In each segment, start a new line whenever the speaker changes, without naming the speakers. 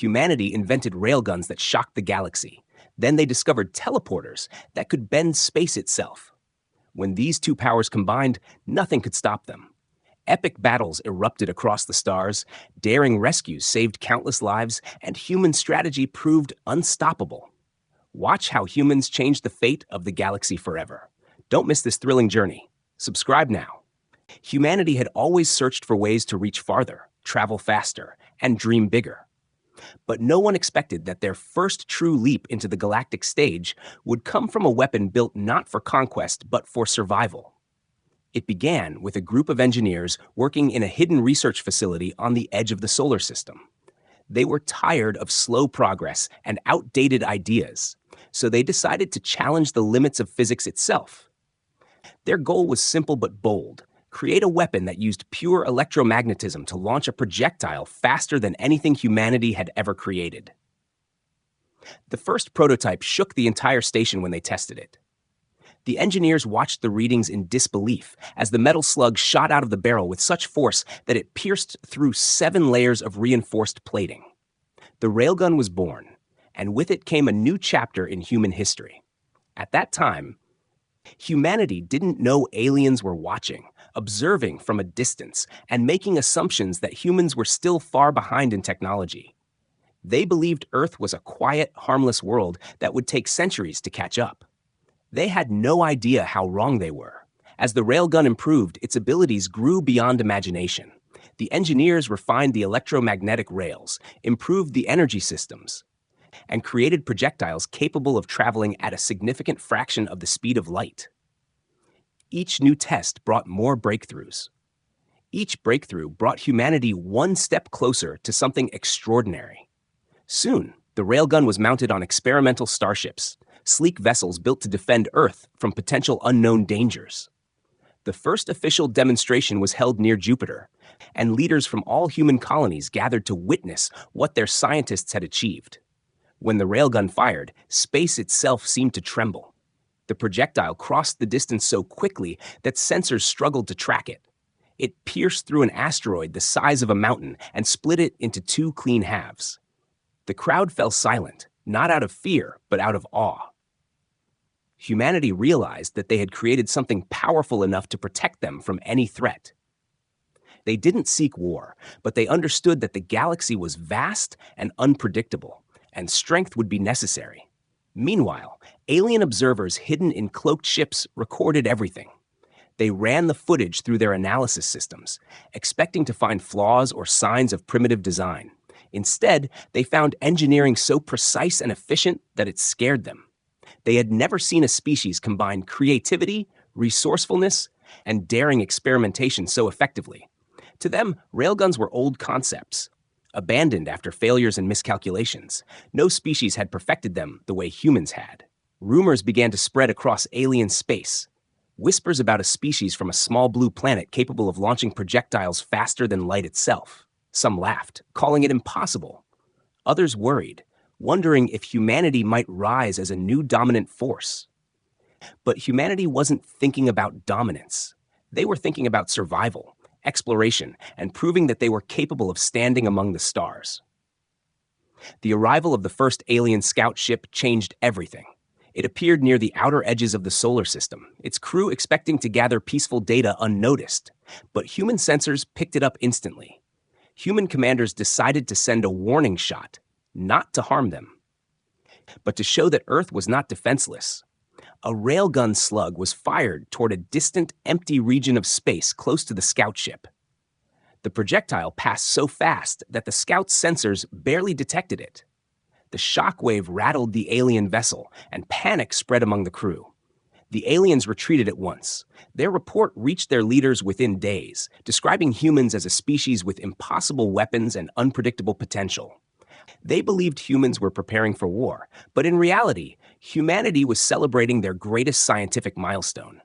humanity invented railguns that shocked the galaxy. Then they discovered teleporters that could bend space itself. When these two powers combined, nothing could stop them. Epic battles erupted across the stars, daring rescues saved countless lives, and human strategy proved unstoppable. Watch how humans changed the fate of the galaxy forever. Don't miss this thrilling journey. Subscribe now. Humanity had always searched for ways to reach farther, travel faster, and dream bigger. But no one expected that their first true leap into the galactic stage would come from a weapon built not for conquest but for survival. It began with a group of engineers working in a hidden research facility on the edge of the solar system. They were tired of slow progress and outdated ideas, so they decided to challenge the limits of physics itself. Their goal was simple but bold: create a weapon that used pure electromagnetism to launch a projectile faster than anything humanity had ever created. The first prototype shook the entire station when they tested it. The engineers watched the readings in disbelief as the metal slug shot out of the barrel with such force that it pierced through 7 layers of reinforced plating. The railgun was born, and with it came a new chapter in human history. At that time, humanity didn't know aliens were watching, observing from a distance, and making assumptions that humans were still far behind in technology. They believed Earth was a quiet, harmless world that would take centuries to catch up. They had no idea how wrong they were. As the railgun improved, its abilities grew beyond imagination. The engineers refined the electromagnetic rails, improved the energy systems, and created projectiles capable of traveling at a significant fraction of the speed of light. Each new test brought more breakthroughs. Each breakthrough brought humanity one step closer to something extraordinary. Soon, the railgun was mounted on experimental starships, sleek vessels built to defend Earth from potential unknown dangers. The first official demonstration was held near Jupiter, and leaders from all human colonies gathered to witness what their scientists had achieved. When the railgun fired, space itself seemed to tremble. The projectile crossed the distance so quickly that sensors struggled to track it. It pierced through an asteroid the size of a mountain and split it into 2 clean halves. The crowd fell silent, not out of fear, but out of awe. Humanity realized that they had created something powerful enough to protect them from any threat. They didn't seek war, but they understood that the galaxy was vast and unpredictable, and strength would be necessary. Meanwhile, alien observers hidden in cloaked ships recorded everything. They ran the footage through their analysis systems, expecting to find flaws or signs of primitive design. Instead, they found engineering so precise and efficient that it scared them. They had never seen a species combine creativity, resourcefulness, and daring experimentation so effectively. To them, railguns were old concepts, abandoned after failures and miscalculations. No species had perfected them the way humans had. Rumors began to spread across alien space. Whispers about a species from a small blue planet capable of launching projectiles faster than light itself. Some laughed, calling it impossible. Others worried, wondering if humanity might rise as a new dominant force. But humanity wasn't thinking about dominance. They were thinking about survival, exploration, and proving that they were capable of standing among the stars. The arrival of the first alien scout ship changed everything. It appeared near the outer edges of the solar system, its crew expecting to gather peaceful data unnoticed. But human sensors picked it up instantly. Human commanders decided to send a warning shot, not to harm them, but to show that Earth was not defenseless. A railgun slug was fired toward a distant, empty region of space close to the scout ship. The projectile passed so fast that the scout's sensors barely detected it. The shockwave rattled the alien vessel, and panic spread among the crew. The aliens retreated at once. Their report reached their leaders within days, describing humans as a species with impossible weapons and unpredictable potential. They believed humans were preparing for war, but in reality, humanity was celebrating their greatest scientific milestone.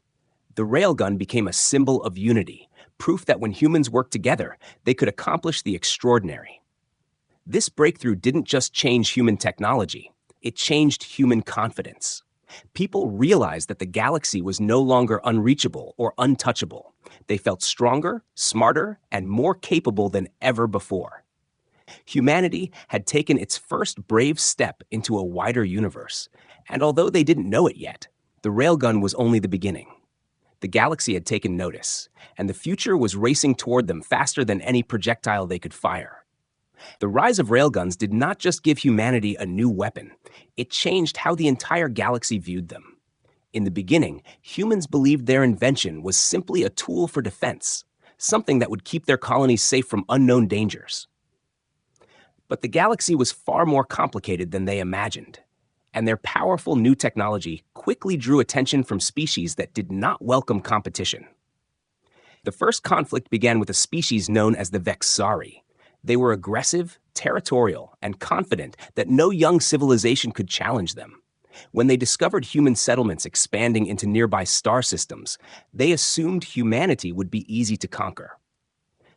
The railgun became a symbol of unity, proof that when humans worked together, they could accomplish the extraordinary. This breakthrough didn't just change human technology, it changed human confidence. People realized that the galaxy was no longer unreachable or untouchable. They felt stronger, smarter, and more capable than ever before. Humanity had taken its first brave step into a wider universe, and although they didn't know it yet, the railgun was only the beginning. The galaxy had taken notice, and the future was racing toward them faster than any projectile they could fire. The rise of railguns did not just give humanity a new weapon, it changed how the entire galaxy viewed them. In the beginning, humans believed their invention was simply a tool for defense, something that would keep their colonies safe from unknown dangers. But the galaxy was far more complicated than they imagined, and their powerful new technology quickly drew attention from species that did not welcome competition. The first conflict began with a species known as the Vexari. They were aggressive, territorial, and confident that no young civilization could challenge them. When they discovered human settlements expanding into nearby star systems, they assumed humanity would be easy to conquer.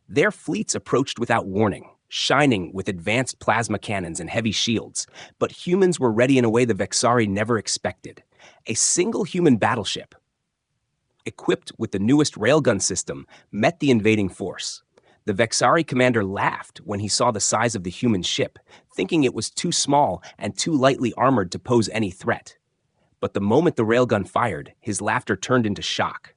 Their fleets approached without warning, shining with advanced plasma cannons and heavy shields, but humans were ready in a way the Vexari never expected. A single human battleship, equipped with the newest railgun system, met the invading force. The Vexari commander laughed when he saw the size of the human ship, thinking it was too small and too lightly armored to pose any threat. But the moment the railgun fired, his laughter turned into shock.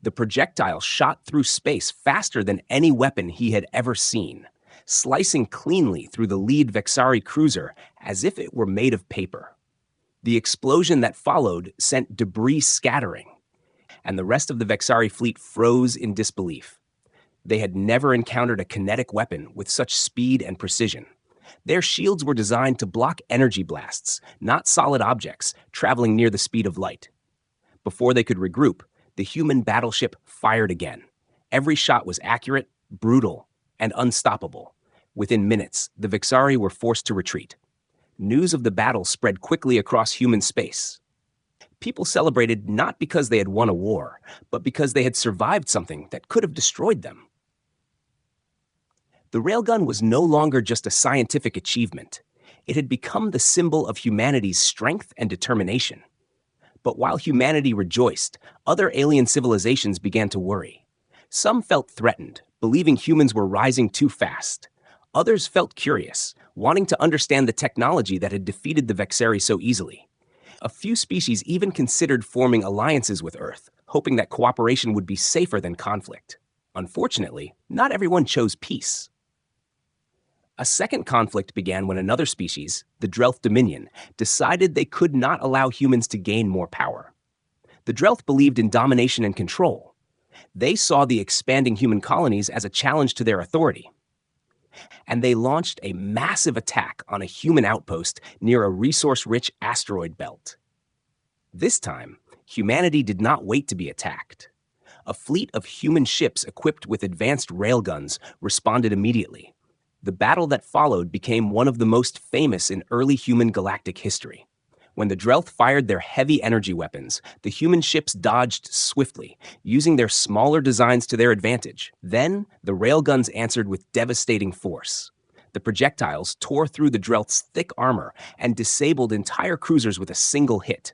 The projectile shot through space faster than any weapon he had ever seen, slicing cleanly through the lead Vexari cruiser as if it were made of paper. The explosion that followed sent debris scattering, and the rest of the Vexari fleet froze in disbelief. They had never encountered a kinetic weapon with such speed and precision. Their shields were designed to block energy blasts, not solid objects traveling near the speed of light. Before they could regroup, the human battleship fired again. Every shot was accurate, brutal, and unstoppable. Within minutes, the Vexari were forced to retreat. News of the battle spread quickly across human space. People celebrated not because they had won a war, but because they had survived something that could have destroyed them. The railgun was no longer just a scientific achievement. It had become the symbol of humanity's strength and determination. But while humanity rejoiced, other alien civilizations began to worry. Some felt threatened, believing humans were rising too fast. Others felt curious, wanting to understand the technology that had defeated the Vexari so easily. A few species even considered forming alliances with Earth, hoping that cooperation would be safer than conflict. Unfortunately, not everyone chose peace. A second conflict began when another species, the Drelth Dominion, decided they could not allow humans to gain more power. The Drelth believed in domination and control. They saw the expanding human colonies as a challenge to their authority. And they launched a massive attack on a human outpost near a resource-rich asteroid belt. This time, humanity did not wait to be attacked. A fleet of human ships equipped with advanced railguns responded immediately. The battle that followed became one of the most famous in early human galactic history. When the Drelth fired their heavy energy weapons, the human ships dodged swiftly, using their smaller designs to their advantage. Then, the railguns answered with devastating force. The projectiles tore through the Drelth's thick armor and disabled entire cruisers with a single hit.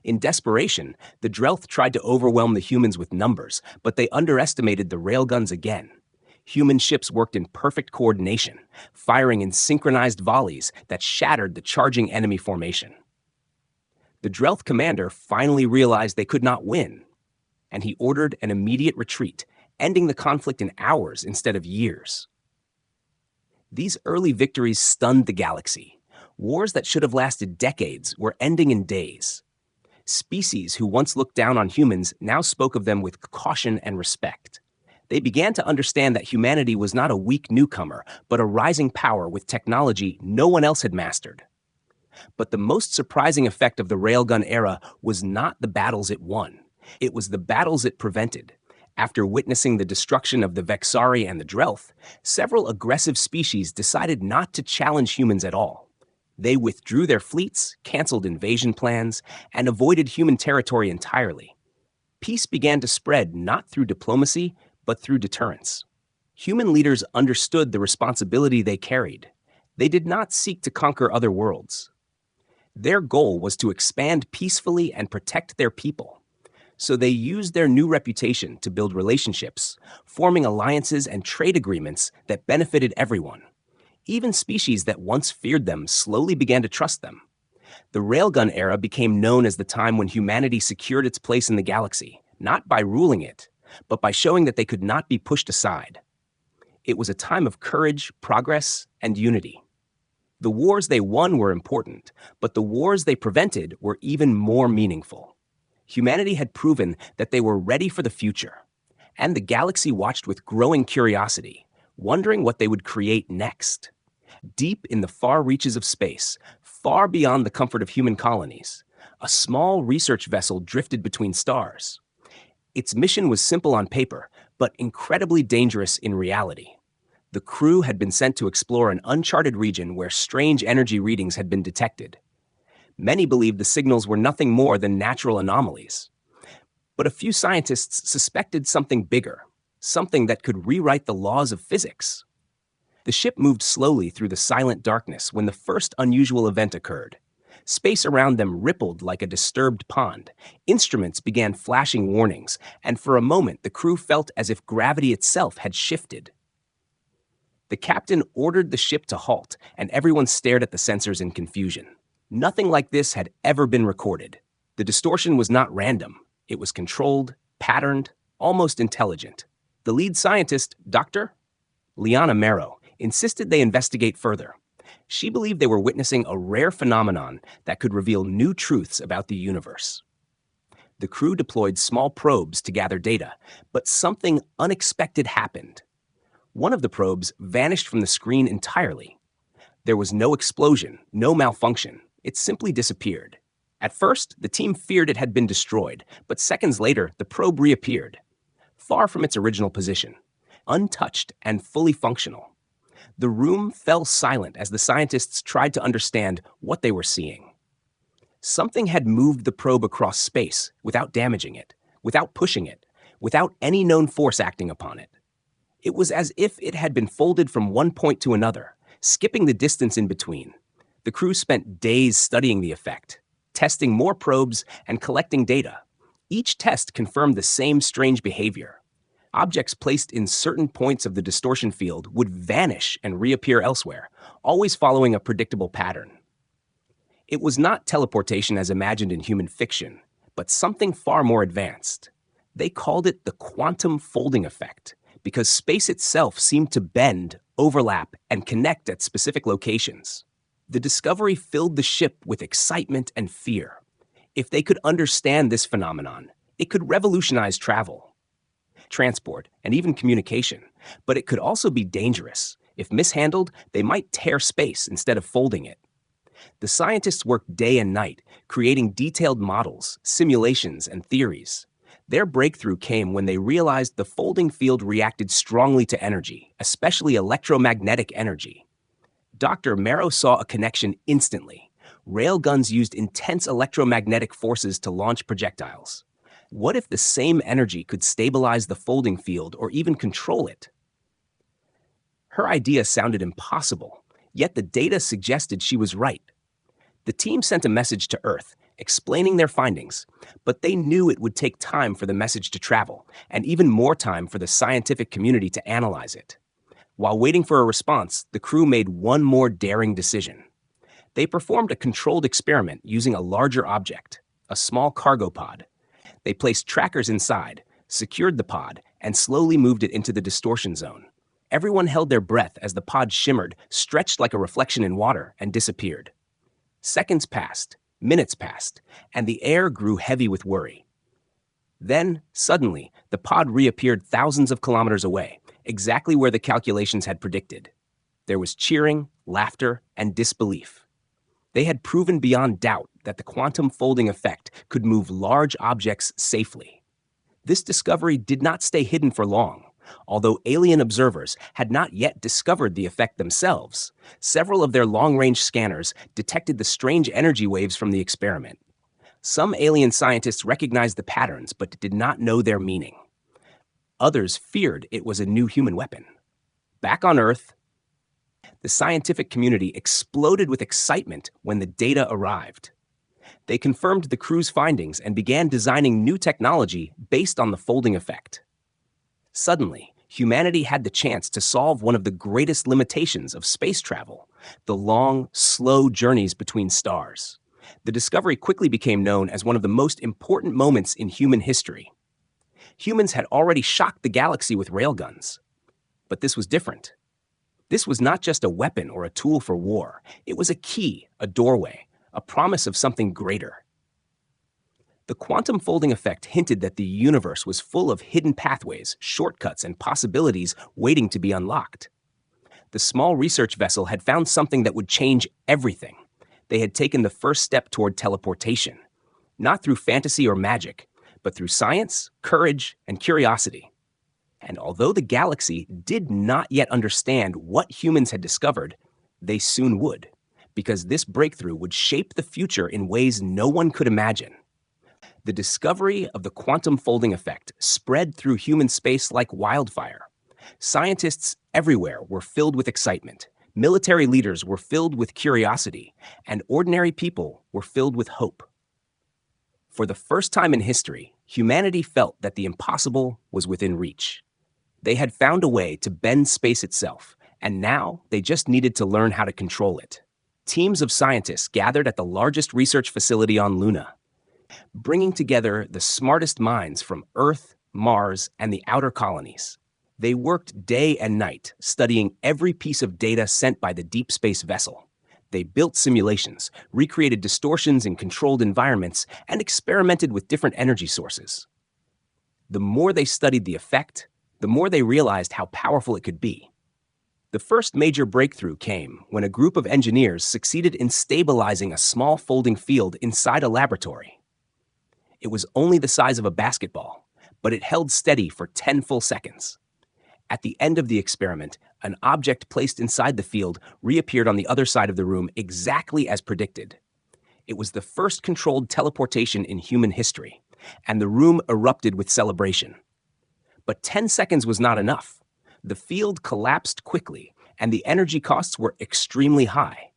In desperation, the Drelth tried to overwhelm the humans with numbers, but they underestimated the railguns again. Human ships worked in perfect coordination, firing in synchronized volleys that shattered the charging enemy formation. The Drelth commander finally realized they could not win, and he ordered an immediate retreat, ending the conflict in hours instead of years. These early victories stunned the galaxy. Wars that should have lasted decades were ending in days. Species who once looked down on humans now spoke of them with caution and respect. They began to understand that humanity was not a weak newcomer, but a rising power with technology no one else had mastered. But the most surprising effect of the railgun era was not the battles it won. It was the battles it prevented. After witnessing the destruction of the Vexari and the Drelth, several aggressive species decided not to challenge humans at all. They withdrew their fleets, canceled invasion plans, and avoided human territory entirely. Peace began to spread not through diplomacy, but through deterrence. Human leaders understood the responsibility they carried. They did not seek to conquer other worlds. Their goal was to expand peacefully and protect their people. So they used their new reputation to build relationships, forming alliances and trade agreements that benefited everyone. Even species that once feared them slowly began to trust them. The railgun era became known as the time when humanity secured its place in the galaxy, not by ruling it, but by showing that they could not be pushed aside. It was a time of courage, progress, and unity. The wars they won were important, but the wars they prevented were even more meaningful. Humanity had proven that they were ready for the future, and the galaxy watched with growing curiosity, wondering what they would create next. Deep in the far reaches of space, far beyond the comfort of human colonies, a small research vessel drifted between stars. Its mission was simple on paper, but incredibly dangerous in reality. The crew had been sent to explore an uncharted region where strange energy readings had been detected. Many believed the signals were nothing more than natural anomalies. But a few scientists suspected something bigger, something that could rewrite the laws of physics. The ship moved slowly through the silent darkness when the first unusual event occurred. Space around them rippled like a disturbed pond. Instruments began flashing warnings, and for a moment the crew felt as if gravity itself had shifted. The captain ordered the ship to halt, and everyone stared at the sensors in confusion. Nothing like this had ever been recorded. The distortion was not random. It was controlled, patterned, almost intelligent. The lead scientist, Dr. Liana Marrow, insisted they investigate further. She believed they were witnessing a rare phenomenon that could reveal new truths about the universe. The crew deployed small probes to gather data, but something unexpected happened. One of the probes vanished from the screen entirely. There was no explosion, no malfunction. It simply disappeared. At first, the team feared it had been destroyed, but seconds later, the probe reappeared, far from its original position, untouched and fully functional. The room fell silent as the scientists tried to understand what they were seeing. Something had moved the probe across space without damaging it, without pushing it, without any known force acting upon it. It was as if it had been folded from one point to another, skipping the distance in between. The crew spent days studying the effect, testing more probes and collecting data. Each test confirmed the same strange behavior. Objects placed in certain points of the distortion field would vanish and reappear elsewhere, always following a predictable pattern. It was not teleportation as imagined in human fiction, but something far more advanced. They called it the quantum folding effect, because space itself seemed to bend, overlap, and connect at specific locations. The discovery filled the ship with excitement and fear. If they could understand this phenomenon, it could revolutionize travel, transport, and even communication. But it could also be dangerous. If mishandled, they might tear space instead of folding it. The scientists worked day and night, creating detailed models, simulations, and theories. Their breakthrough came when they realized the folding field reacted strongly to energy, especially electromagnetic energy. Dr. Marrow saw a connection instantly. Railguns used intense electromagnetic forces to launch projectiles. What if the same energy could stabilize the folding field or even control it? Her idea sounded impossible, yet the data suggested she was right. The team sent a message to Earth, explaining their findings, but they knew it would take time for the message to travel, and even more time for the scientific community to analyze it. While waiting for a response, the crew made one more daring decision. They performed a controlled experiment using a larger object, a small cargo pod. They placed trackers inside, secured the pod, and slowly moved it into the distortion zone. Everyone held their breath as the pod shimmered, stretched like a reflection in water, and disappeared. Seconds passed, minutes passed, and the air grew heavy with worry. Then, suddenly, the pod reappeared thousands of kilometers away, exactly where the calculations had predicted. There was cheering, laughter, and disbelief. They had proven beyond doubt that the quantum folding effect could move large objects safely. This discovery did not stay hidden for long. Although alien observers had not yet discovered the effect themselves, several of their long-range scanners detected the strange energy waves from the experiment. Some alien scientists recognized the patterns but did not know their meaning. Others feared it was a new human weapon. Back on Earth, the scientific community exploded with excitement when the data arrived. They confirmed the crew's findings and began designing new technology based on the folding effect. Suddenly, humanity had the chance to solve one of the greatest limitations of space travel: the long, slow journeys between stars. The discovery quickly became known as one of the most important moments in human history. Humans had already shocked the galaxy with railguns. But this was different. This was not just a weapon or a tool for war. It was a key, a doorway, a promise of something greater. The quantum folding effect hinted that the universe was full of hidden pathways, shortcuts, and possibilities waiting to be unlocked. The small research vessel had found something that would change everything. They had taken the first step toward teleportation, not through fantasy or magic, but through science, courage, and curiosity. And although the galaxy did not yet understand what humans had discovered, they soon would, because this breakthrough would shape the future in ways no one could imagine. The discovery of the quantum folding effect spread through human space like wildfire. Scientists everywhere were filled with excitement, military leaders were filled with curiosity, and ordinary people were filled with hope. For the first time in history, humanity felt that the impossible was within reach. They had found a way to bend space itself, and now they just needed to learn how to control it. Teams of scientists gathered at the largest research facility on Luna, bringing together the smartest minds from Earth, Mars, and the outer colonies. They worked day and night, studying every piece of data sent by the deep space vessel. They built simulations, recreated distortions in controlled environments, and experimented with different energy sources. The more they studied the effect, the more they realized how powerful it could be. The first major breakthrough came when a group of engineers succeeded in stabilizing a small folding field inside a laboratory. It was only the size of a basketball, but it held steady for 10 full seconds. At the end of the experiment, an object placed inside the field reappeared on the other side of the room exactly as predicted. It was the first controlled teleportation in human history, and the room erupted with celebration. But 10 seconds was not enough. The field collapsed quickly, and the energy costs were extremely high.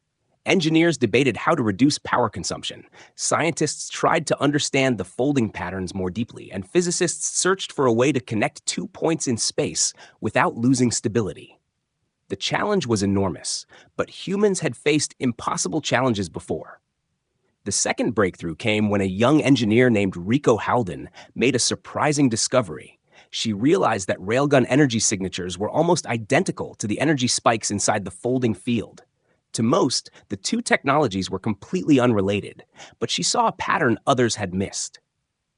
Engineers debated how to reduce power consumption. Scientists tried to understand the folding patterns more deeply, and physicists searched for a way to connect 2 points in space without losing stability. The challenge was enormous, but humans had faced impossible challenges before. The second breakthrough came when a young engineer named Rico Haldon made a surprising discovery. She realized that railgun energy signatures were almost identical to the energy spikes inside the folding field. To most, the two technologies were completely unrelated, but she saw a pattern others had missed.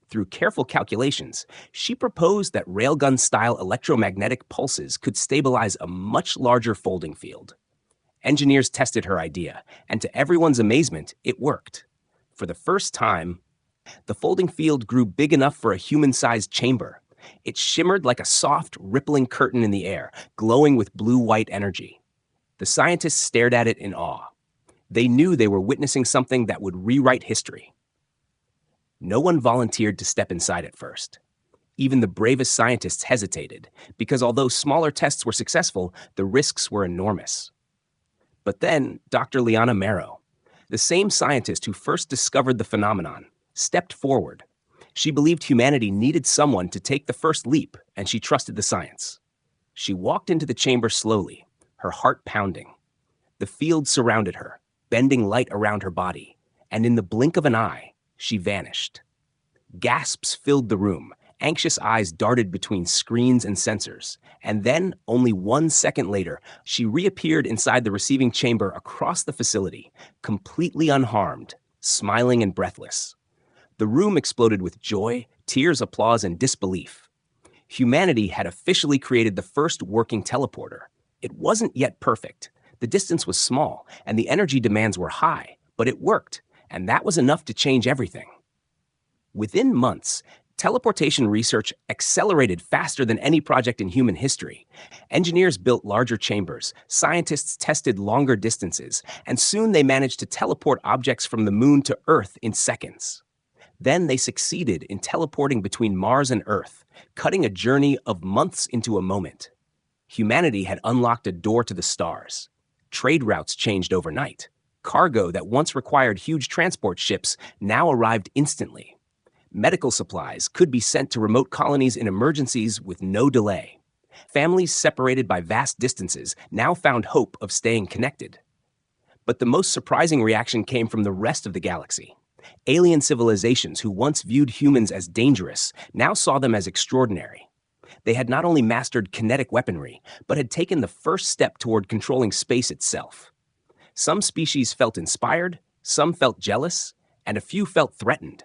Through careful calculations, she proposed that railgun-style electromagnetic pulses could stabilize a much larger folding field. Engineers tested her idea, and to everyone's amazement, it worked. For the first time, the folding field grew big enough for a human-sized chamber. It shimmered like a soft, rippling curtain in the air, glowing with blue-white energy. The scientists stared at it in awe. They knew they were witnessing something that would rewrite history. No one volunteered to step inside at first. Even the bravest scientists hesitated, because although smaller tests were successful, the risks were enormous. But then, Dr. Liana Marrow, the same scientist who first discovered the phenomenon, stepped forward. She believed humanity needed someone to take the first leap, and she trusted the science. She walked into the chamber slowly, her heart pounding. The field surrounded her, bending light around her body, and in the blink of an eye, she vanished. Gasps filled the room, anxious eyes darted between screens and sensors, and then, only 1 second later, she reappeared inside the receiving chamber across the facility, completely unharmed, smiling and breathless. The room exploded with joy, tears, applause, and disbelief. Humanity had officially created the first working teleporter. It wasn't yet perfect. The distance was small, and the energy demands were high, but it worked, and that was enough to change everything. Within months, teleportation research accelerated faster than any project in human history. Engineers built larger chambers, scientists tested longer distances, and soon they managed to teleport objects from the moon to Earth in seconds. Then they succeeded in teleporting between Mars and Earth, cutting a journey of months into a moment. Humanity had unlocked a door to the stars. Trade routes changed overnight. Cargo that once required huge transport ships now arrived instantly. Medical supplies could be sent to remote colonies in emergencies with no delay. Families separated by vast distances now found hope of staying connected. But the most surprising reaction came from the rest of the galaxy. Alien civilizations who once viewed humans as dangerous now saw them as extraordinary. They had not only mastered kinetic weaponry, but had taken the first step toward controlling space itself. Some species felt inspired, some felt jealous, and a few felt threatened.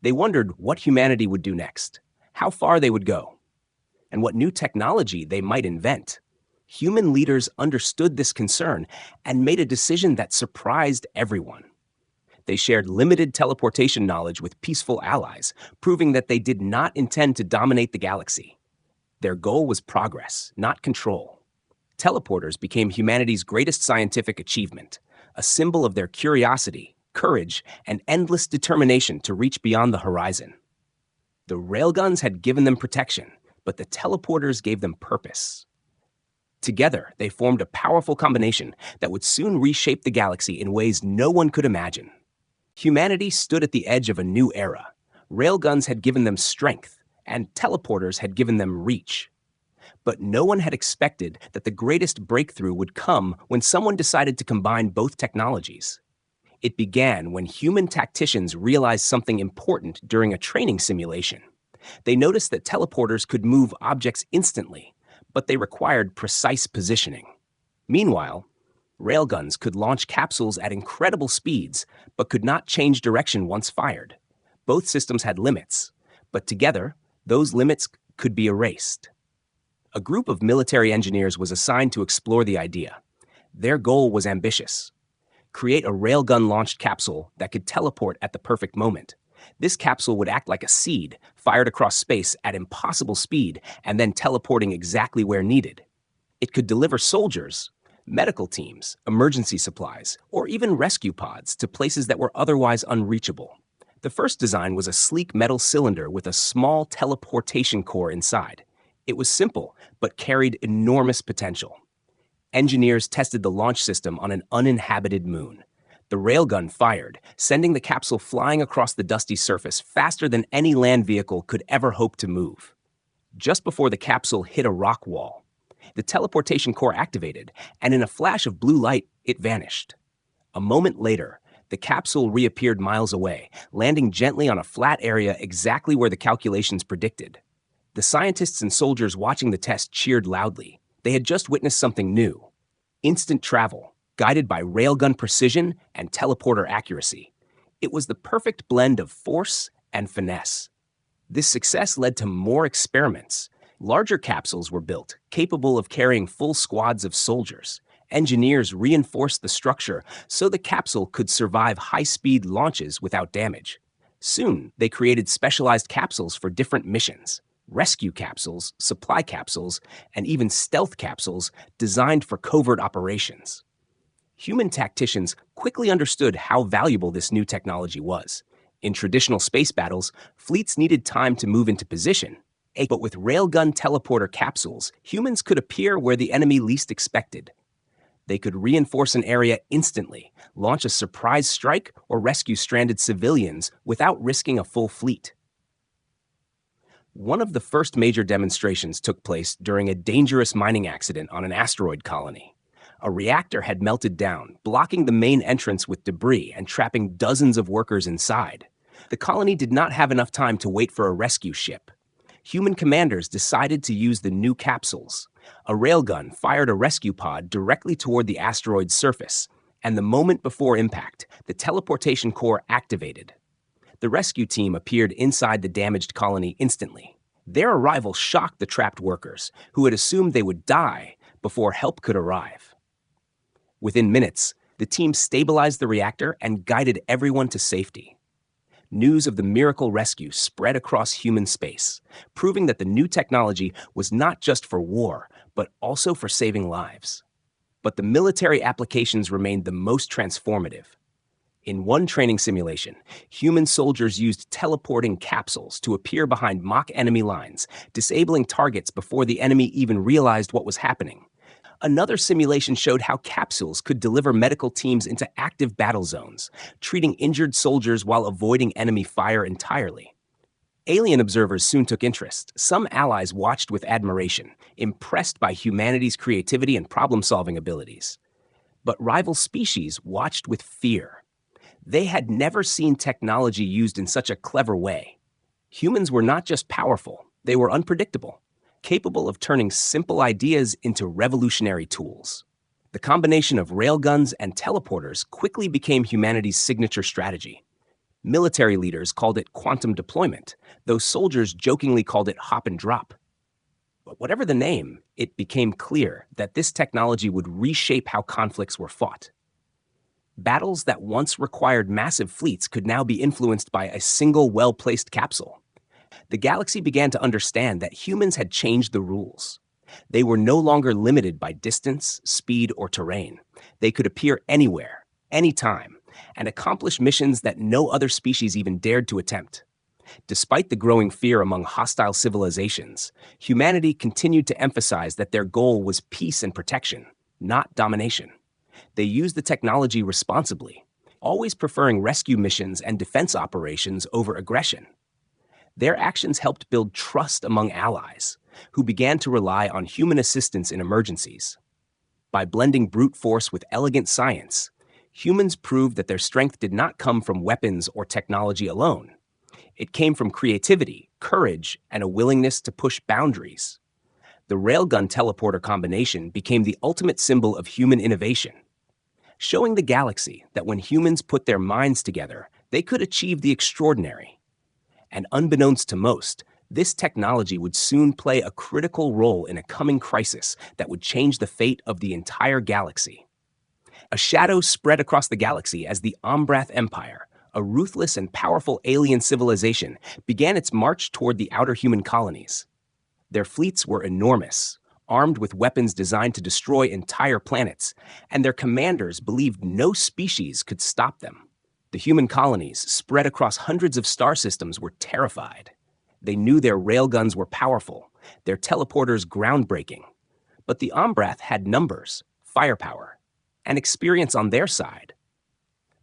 They wondered what humanity would do next, how far they would go, and what new technology they might invent. Human leaders understood this concern and made a decision that surprised everyone. They shared limited teleportation knowledge with peaceful allies, proving that they did not intend to dominate the galaxy. Their goal was progress, not control. Teleporters became humanity's greatest scientific achievement, a symbol of their curiosity, courage, and endless determination to reach beyond the horizon. The Railguns had given them protection, but the teleporters gave them purpose. Together, they formed a powerful combination that would soon reshape the galaxy in ways no one could imagine. Humanity stood at the edge of a new era. Railguns had given them strength, and teleporters had given them reach. But no one had expected that the greatest breakthrough would come when someone decided to combine both technologies. It began when human tacticians realized something important during a training simulation. They noticed that teleporters could move objects instantly, but they required precise positioning. Meanwhile, Railguns could launch capsules at incredible speeds, but could not change direction once fired. Both systems had limits, but together, those limits could be erased. A group of military engineers was assigned to explore the idea. Their goal was ambitious: create a railgun-launched capsule that could teleport at the perfect moment. This capsule would act like a seed, fired across space at impossible speed and then teleporting exactly where needed. It could deliver soldiers, medical teams, emergency supplies, or even rescue pods to places that were otherwise unreachable. The first design was a sleek metal cylinder with a small teleportation core inside. It was simple, but carried enormous potential. Engineers tested the launch system on an uninhabited moon. The railgun fired, sending the capsule flying across the dusty surface faster than any land vehicle could ever hope to move. Just before the capsule hit a rock wall, the teleportation core activated, and in a flash of blue light, it vanished. A moment later, the capsule reappeared miles away, landing gently on a flat area exactly where the calculations predicted. The scientists and soldiers watching the test cheered loudly. They had just witnessed something new: instant travel, guided by railgun precision and teleporter accuracy. It was the perfect blend of force and finesse. This success led to more experiments. Larger capsules were built, capable of carrying full squads of soldiers. Engineers reinforced the structure so the capsule could survive high-speed launches without damage. Soon, they created specialized capsules for different missions: rescue capsules, supply capsules, and even stealth capsules designed for covert operations. Human tacticians quickly understood how valuable this new technology was. In traditional space battles, fleets needed time to move into position. But with railgun teleporter capsules, humans could appear where the enemy least expected. They could reinforce an area instantly, launch a surprise strike, or rescue stranded civilians without risking a full fleet. One of the first major demonstrations took place during a dangerous mining accident on an asteroid colony. A reactor had melted down, blocking the main entrance with debris and trapping dozens of workers inside. The colony did not have enough time to wait for a rescue ship. Human commanders decided to use the new capsules. A railgun fired a rescue pod directly toward the asteroid's surface, and the moment before impact, the teleportation core activated. The rescue team appeared inside the damaged colony instantly. Their arrival shocked the trapped workers, who had assumed they would die before help could arrive. Within minutes, the team stabilized the reactor and guided everyone to safety. News of the miracle rescue spread across human space, proving that the new technology was not just for war, but also for saving lives. But the military applications remained the most transformative. In one training simulation, human soldiers used teleporting capsules to appear behind mock enemy lines, disabling targets before the enemy even realized what was happening. Another simulation showed how capsules could deliver medical teams into active battle zones, treating injured soldiers while avoiding enemy fire entirely. Alien observers soon took interest. Some allies watched with admiration, impressed by humanity's creativity and problem-solving abilities. But rival species watched with fear. They had never seen technology used in such a clever way. Humans were not just powerful, they were unpredictable, capable of turning simple ideas into revolutionary tools. The combination of railguns and teleporters quickly became humanity's signature strategy. Military leaders called it quantum deployment, though soldiers jokingly called it hop and drop. But whatever the name, it became clear that this technology would reshape how conflicts were fought. Battles that once required massive fleets could now be influenced by a single well-placed capsule. The galaxy began to understand that humans had changed the rules. They were no longer limited by distance, speed, or terrain. They could appear anywhere, anytime, and accomplish missions that no other species even dared to attempt. Despite the growing fear among hostile civilizations, humanity continued to emphasize that their goal was peace and protection, not domination. They used the technology responsibly, always preferring rescue missions and defense operations over aggression. Their actions helped build trust among allies, who began to rely on human assistance in emergencies. By blending brute force with elegant science, humans proved that their strength did not come from weapons or technology alone. It came from creativity, courage, and a willingness to push boundaries. The railgun teleporter combination became the ultimate symbol of human innovation, showing the galaxy that when humans put their minds together, they could achieve the extraordinary. And unbeknownst to most, this technology would soon play a critical role in a coming crisis that would change the fate of the entire galaxy. A shadow spread across the galaxy as the Umbrath Empire, a ruthless and powerful alien civilization, began its march toward the outer human colonies. Their fleets were enormous, armed with weapons designed to destroy entire planets, and their commanders believed no species could stop them. The human colonies, spread across hundreds of star systems, were terrified. They knew their railguns were powerful, their teleporters groundbreaking. But the Umbrath had numbers, firepower, and experience on their side.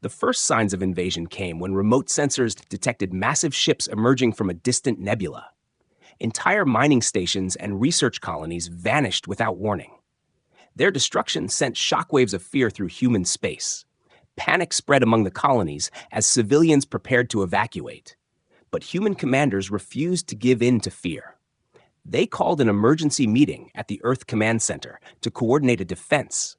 The first signs of invasion came when remote sensors detected massive ships emerging from a distant nebula. Entire mining stations and research colonies vanished without warning. Their destruction sent shockwaves of fear through human space. Panic spread among the colonies as civilians prepared to evacuate. But human commanders refused to give in to fear. They called an emergency meeting at the Earth Command Center to coordinate a defense.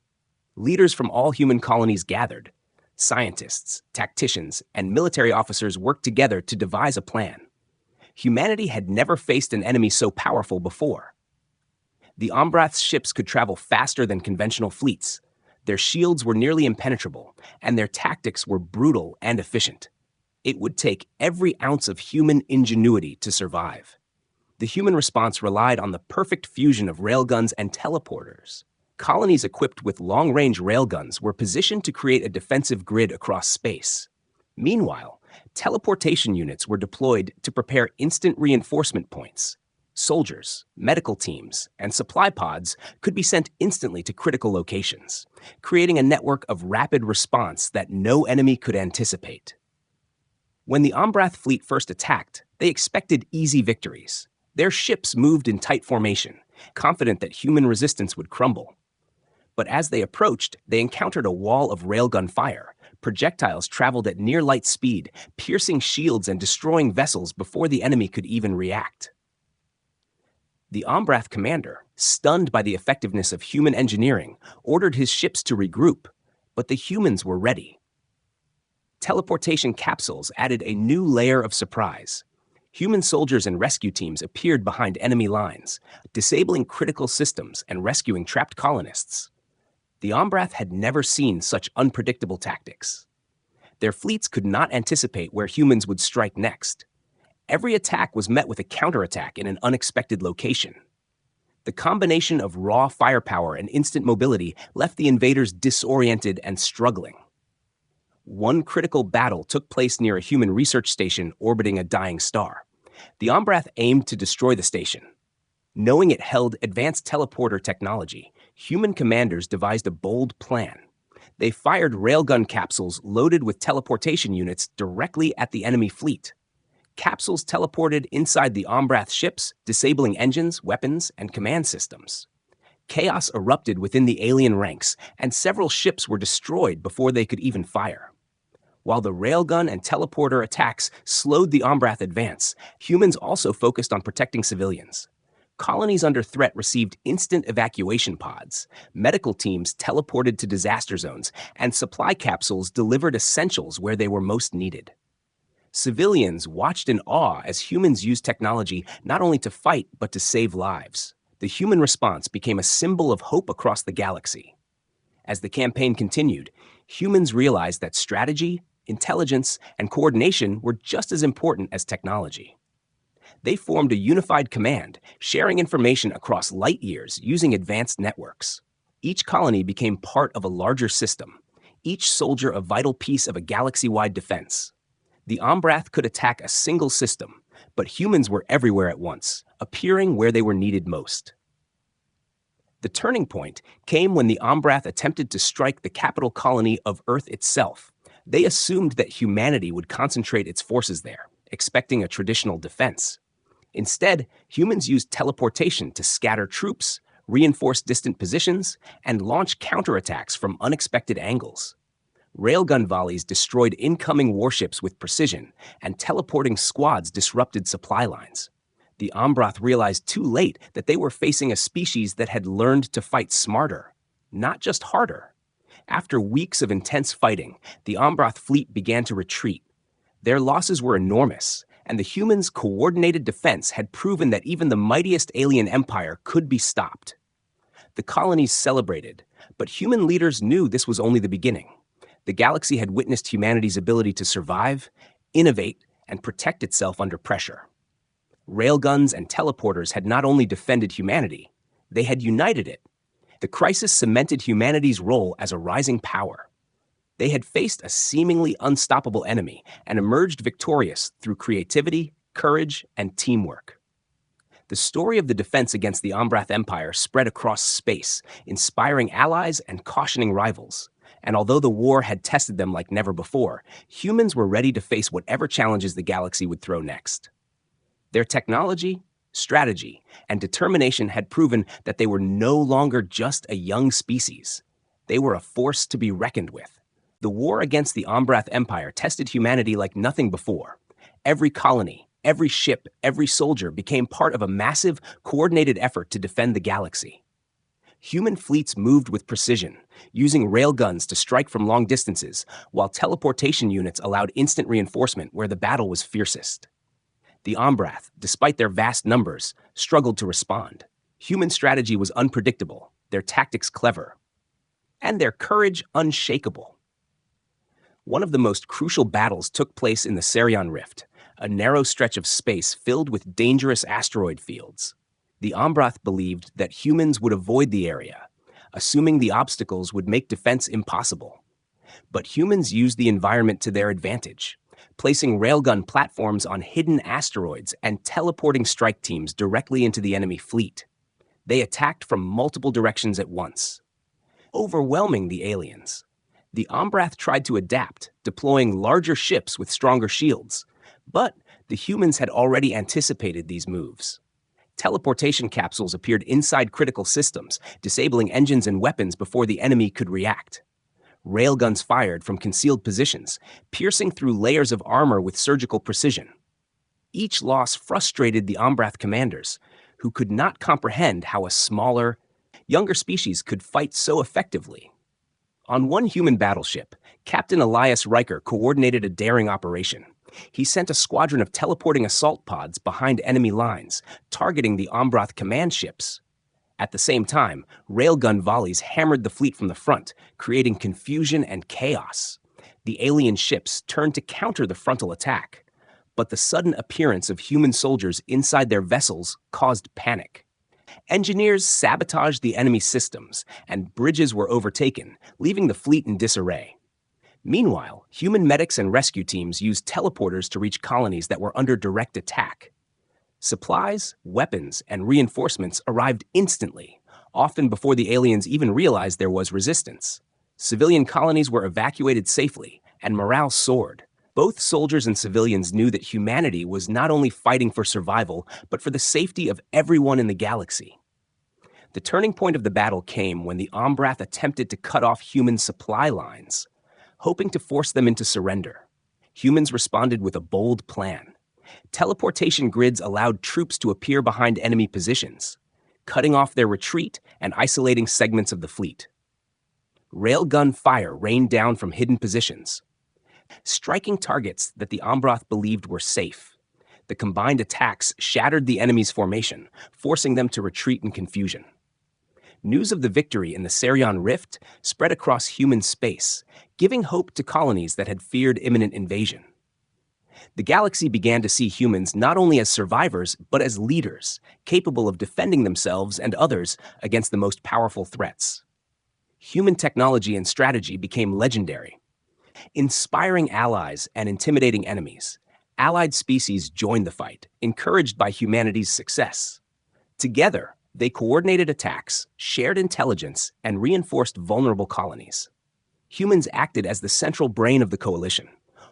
Leaders from all human colonies gathered. Scientists, tacticians, and military officers worked together to devise a plan. Humanity had never faced an enemy so powerful before. The Umbrath's ships could travel faster than conventional fleets. Their shields were nearly impenetrable, and their tactics were brutal and efficient. It would take every ounce of human ingenuity to survive. The human response relied on the perfect fusion of railguns and teleporters. Colonies equipped with long-range railguns were positioned to create a defensive grid across space. Meanwhile, teleportation units were deployed to prepare instant reinforcement points. Soldiers, medical teams, and supply pods could be sent instantly to critical locations, creating a network of rapid response that no enemy could anticipate. When the Umbrath fleet first attacked, they expected easy victories. Their ships moved in tight formation, confident that human resistance would crumble. But as they approached, they encountered a wall of railgun fire. Projectiles traveled at near light speed, piercing shields and destroying vessels before the enemy could even react. The Umbrath commander, stunned by the effectiveness of human engineering, ordered his ships to regroup, but the humans were ready. Teleportation capsules added a new layer of surprise. Human soldiers and rescue teams appeared behind enemy lines, disabling critical systems and rescuing trapped colonists. The Umbrath had never seen such unpredictable tactics. Their fleets could not anticipate where humans would strike next. Every attack was met with a counterattack in an unexpected location. The combination of raw firepower and instant mobility left the invaders disoriented and struggling. One critical battle took place near a human research station orbiting a dying star. The Umbrath aimed to destroy the station. Knowing it held advanced teleporter technology, human commanders devised a bold plan. They fired railgun capsules loaded with teleportation units directly at the enemy fleet. Capsules teleported inside the Ombrath ships, disabling engines, weapons, and command systems. Chaos erupted within the alien ranks, and several ships were destroyed before they could even fire. While the railgun and teleporter attacks slowed the Ombrath advance, humans also focused on protecting civilians. Colonies under threat received instant evacuation pods, medical teams teleported to disaster zones, and supply capsules delivered essentials where they were most needed. Civilians watched in awe as humans used technology not only to fight but to save lives. The human response became a symbol of hope across the galaxy. As the campaign continued, humans realized that strategy, intelligence, and coordination were just as important as technology. They formed a unified command, sharing information across light years using advanced networks. Each colony became part of a larger system, each soldier a vital piece of a galaxy-wide defense. The Ombrath could attack a single system, but humans were everywhere at once, appearing where they were needed most. The turning point came when the Ombrath attempted to strike the capital colony of Earth itself. They assumed that humanity would concentrate its forces there, expecting a traditional defense. Instead, humans used teleportation to scatter troops, reinforce distant positions, and launch counterattacks from unexpected angles. Railgun volleys destroyed incoming warships with precision, and teleporting squads disrupted supply lines. The Ombrath realized too late that they were facing a species that had learned to fight smarter, not just harder. After weeks of intense fighting, the Ombrath fleet began to retreat. Their losses were enormous, and the humans' coordinated defense had proven that even the mightiest alien empire could be stopped. The colonies celebrated, but human leaders knew this was only the beginning. The galaxy had witnessed humanity's ability to survive, innovate, and protect itself under pressure. Railguns and teleporters had not only defended humanity, they had united it. The crisis cemented humanity's role as a rising power. They had faced a seemingly unstoppable enemy and emerged victorious through creativity, courage, and teamwork. The story of the defense against the Ombrath Empire spread across space, inspiring allies and cautioning rivals. And although the war had tested them like never before, humans were ready to face whatever challenges the galaxy would throw next. Their technology, strategy, and determination had proven that they were no longer just a young species. They were a force to be reckoned with. The war against the Ombrath Empire tested humanity like nothing before. Every colony, every ship, every soldier became part of a massive, coordinated effort to defend the galaxy. Human fleets moved with precision, using railguns to strike from long distances, while teleportation units allowed instant reinforcement where the battle was fiercest. The Ombrath, despite their vast numbers, struggled to respond. Human strategy was unpredictable, their tactics clever, and their courage unshakable. One of the most crucial battles took place in the Serion Rift, a narrow stretch of space filled with dangerous asteroid fields. The Ombrath believed that humans would avoid the area, assuming the obstacles would make defense impossible. But humans used the environment to their advantage, placing railgun platforms on hidden asteroids and teleporting strike teams directly into the enemy fleet. They attacked from multiple directions at once, overwhelming the aliens. The Ombrath tried to adapt, deploying larger ships with stronger shields, but the humans had already anticipated these moves. Teleportation capsules appeared inside critical systems, disabling engines and weapons before the enemy could react. Railguns fired from concealed positions, piercing through layers of armor with surgical precision. Each loss frustrated the Ombrath commanders, who could not comprehend how a smaller, younger species could fight so effectively. On one human battleship, Captain Elias Riker coordinated a daring operation. He sent a squadron of teleporting assault pods behind enemy lines, targeting the Ombrath command ships. At the same time, railgun volleys hammered the fleet from the front, creating confusion and chaos. The alien ships turned to counter the frontal attack, but the sudden appearance of human soldiers inside their vessels caused panic. Engineers sabotaged the enemy systems, and bridges were overtaken, leaving the fleet in disarray. Meanwhile, human medics and rescue teams used teleporters to reach colonies that were under direct attack. Supplies, weapons, and reinforcements arrived instantly, often before the aliens even realized there was resistance. Civilian colonies were evacuated safely, and morale soared. Both soldiers and civilians knew that humanity was not only fighting for survival, but for the safety of everyone in the galaxy. The turning point of the battle came when the Ombrath attempted to cut off human supply lines, hoping to force them into surrender. Humans responded with a bold plan. Teleportation grids allowed troops to appear behind enemy positions, cutting off their retreat and isolating segments of the fleet. Railgun fire rained down from hidden positions, striking targets that the Ombrath believed were safe. The combined attacks shattered the enemy's formation, forcing them to retreat in confusion. News of the victory in the Serion Rift spread across human space, giving hope to colonies that had feared imminent invasion. The galaxy began to see humans not only as survivors, but as leaders, capable of defending themselves and others against the most powerful threats. Human technology and strategy became legendary. Inspiring allies and intimidating enemies, allied species joined the fight, encouraged by humanity's success. Together, they coordinated attacks, shared intelligence, and reinforced vulnerable colonies. Humans acted as the central brain of the coalition,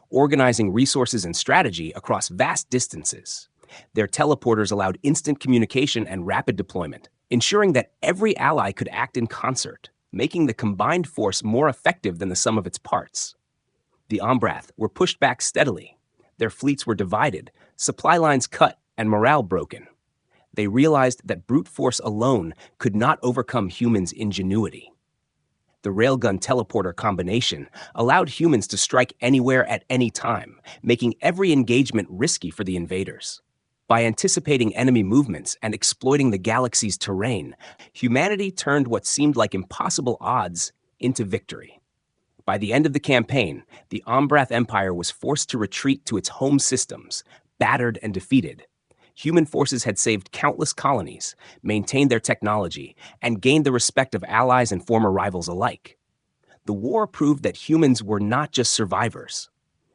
organizing resources and strategy across vast distances. Their teleporters allowed instant communication and rapid deployment, ensuring that every ally could act in concert, making the combined force more effective than the sum of its parts. The Ombrath were pushed back steadily. Their fleets were divided, supply lines cut, and morale broken. They realized that brute force alone could not overcome humans' ingenuity. The railgun teleporter combination allowed humans to strike anywhere at any time, making every engagement risky for the invaders. By anticipating enemy movements and exploiting the galaxy's terrain, humanity turned what seemed like impossible odds into victory. By the end of the campaign, the Ombrath Empire was forced to retreat to its home systems, battered and defeated. Human forces had saved countless colonies, maintained their technology, and gained the respect of allies and former rivals alike. The war proved that humans were not just survivors.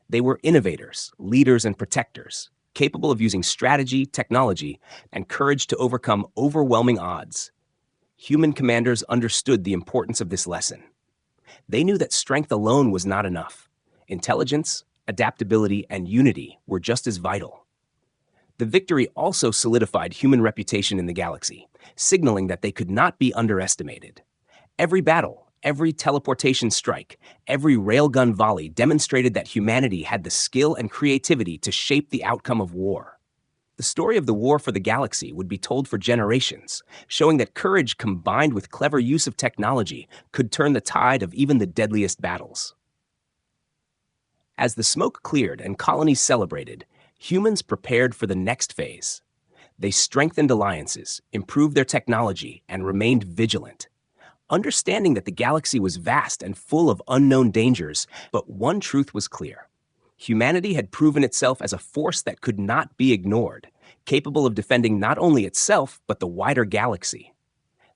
They were innovators, leaders, and protectors, capable of using strategy, technology, and courage to overcome overwhelming odds. Human commanders understood the importance of this lesson. They knew that strength alone was not enough. Intelligence, adaptability, and unity were just as vital. The victory also solidified human reputation in the galaxy, signaling that they could not be underestimated. Every battle, every teleportation strike, every railgun volley demonstrated that humanity had the skill and creativity to shape the outcome of war. The story of the war for the galaxy would be told for generations, showing that courage combined with clever use of technology could turn the tide of even the deadliest battles. As the smoke cleared and colonies celebrated, humans prepared for the next phase. They strengthened alliances, improved their technology, and remained vigilant. Understanding that the galaxy was vast and full of unknown dangers, but one truth was clear. Humanity had proven itself as a force that could not be ignored, capable of defending not only itself, but the wider galaxy.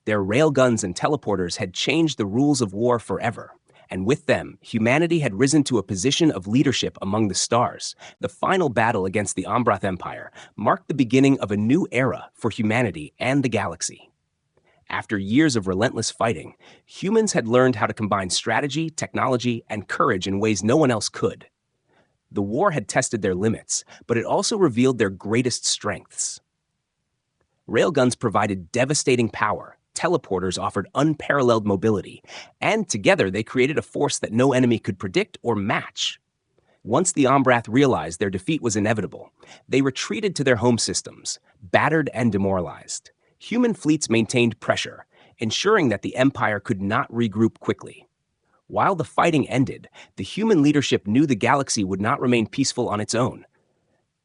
Their railguns and teleporters had changed the rules of war forever, and with them, humanity had risen to a position of leadership among the stars. The final battle against the Ombrath Empire marked the beginning of a new era for humanity and the galaxy. After years of relentless fighting, humans had learned how to combine strategy, technology, and courage in ways no one else could. The war had tested their limits, but it also revealed their greatest strengths. Railguns provided devastating power, teleporters offered unparalleled mobility, and together they created a force that no enemy could predict or match. Once the Ombrath realized their defeat was inevitable, they retreated to their home systems, battered and demoralized. Human fleets maintained pressure, ensuring that the Empire could not regroup quickly. While the fighting ended, the human leadership knew the galaxy would not remain peaceful on its own.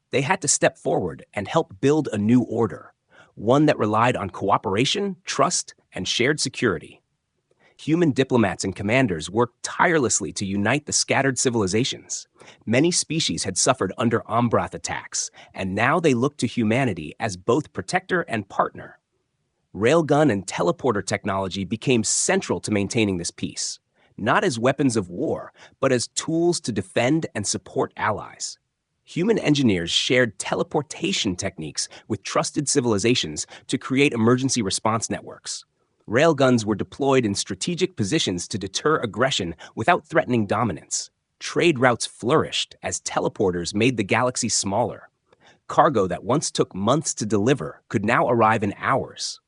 They had to step forward and help build a new order, one that relied on cooperation, trust, and shared security. Human diplomats and commanders worked tirelessly to unite the scattered civilizations. Many species had suffered under Ombrath attacks, and now they looked to humanity as both protector and partner. Railgun and teleporter technology became central to maintaining this peace, not as weapons of war, but as tools to defend and support allies. Human engineers shared teleportation techniques with trusted civilizations to create emergency response networks. Railguns were deployed in strategic positions to deter aggression without threatening dominance. Trade routes flourished as teleporters made the galaxy smaller. Cargo that once took months to deliver could now arrive in hours.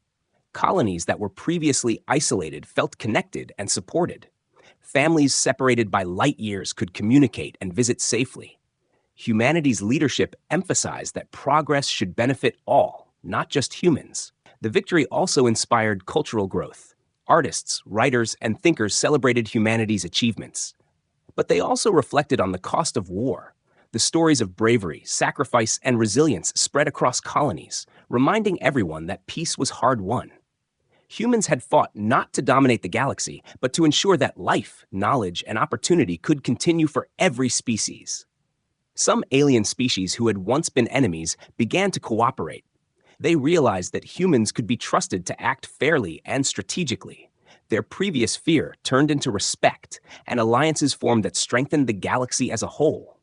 Colonies that were previously isolated felt connected and supported. Families separated by light years could communicate and visit safely. Humanity's leadership emphasized that progress should benefit all, not just humans. The victory also inspired cultural growth. Artists, writers, and thinkers celebrated humanity's achievements. But they also reflected on the cost of war. The stories of bravery, sacrifice, and resilience spread across colonies, reminding everyone that peace was hard won. Humans had fought not to dominate the galaxy, but to ensure that life, knowledge, and opportunity could continue for every species. Some alien species who had once been enemies began to cooperate. They realized that humans could be trusted to act fairly and strategically. Their previous fear turned into respect, and alliances formed that strengthened the galaxy as a whole.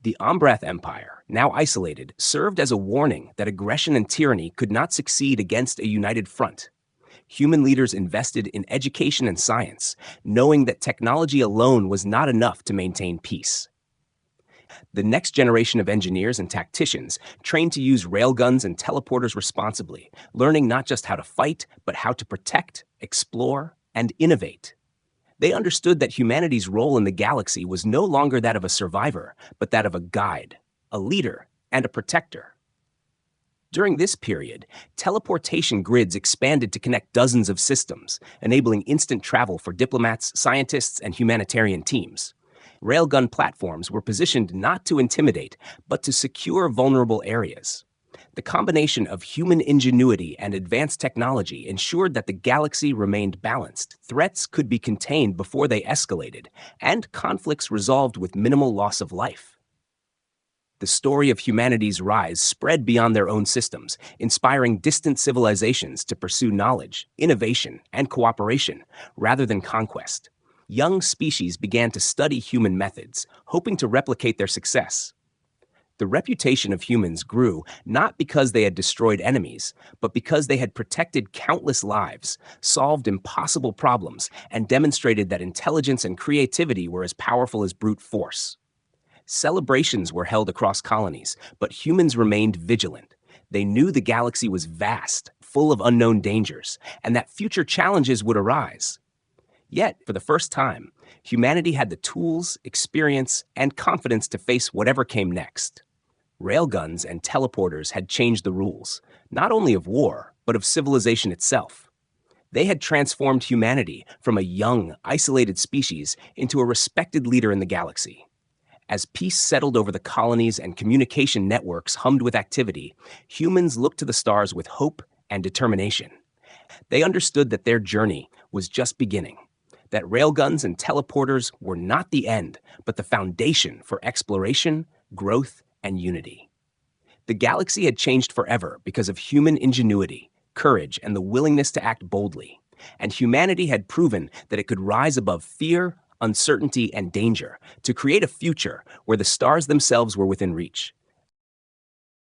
The Umbrath Empire, now isolated, served as a warning that aggression and tyranny could not succeed against a united front. Human leaders invested in education and science, knowing that technology alone was not enough to maintain peace. The next generation of engineers and tacticians trained to use railguns and teleporters responsibly, learning not just how to fight, but how to protect, explore, and innovate. They understood that humanity's role in the galaxy was no longer that of a survivor, but that of a guide, a leader, and a protector. During this period, teleportation grids expanded to connect dozens of systems, enabling instant travel for diplomats, scientists, and humanitarian teams. Railgun platforms were positioned not to intimidate, but to secure vulnerable areas. The combination of human ingenuity and advanced technology ensured that the galaxy remained balanced, threats could be contained before they escalated, and conflicts resolved with minimal loss of life. The story of humanity's rise spread beyond their own systems, inspiring distant civilizations to pursue knowledge, innovation, and cooperation, rather than conquest. Young species began to study human methods, hoping to replicate their success. The reputation of humans grew not because they had destroyed enemies, but because they had protected countless lives, solved impossible problems, and demonstrated that intelligence and creativity were as powerful as brute force. Celebrations were held across colonies, but humans remained vigilant. They knew the galaxy was vast, full of unknown dangers, and that future challenges would arise. Yet, for the first time, humanity had the tools, experience, and confidence to face whatever came next. Railguns and teleporters had changed the rules, not only of war, but of civilization itself. They had transformed humanity from a young, isolated species into a respected leader in the galaxy. As peace settled over the colonies and communication networks hummed with activity, humans looked to the stars with hope and determination. They understood that their journey was just beginning, that railguns and teleporters were not the end, but the foundation for exploration, growth, and unity. The galaxy had changed forever because of human ingenuity, courage, and the willingness to act boldly. And humanity had proven that it could rise above fear, uncertainty, and danger to create a future where the stars themselves were within reach.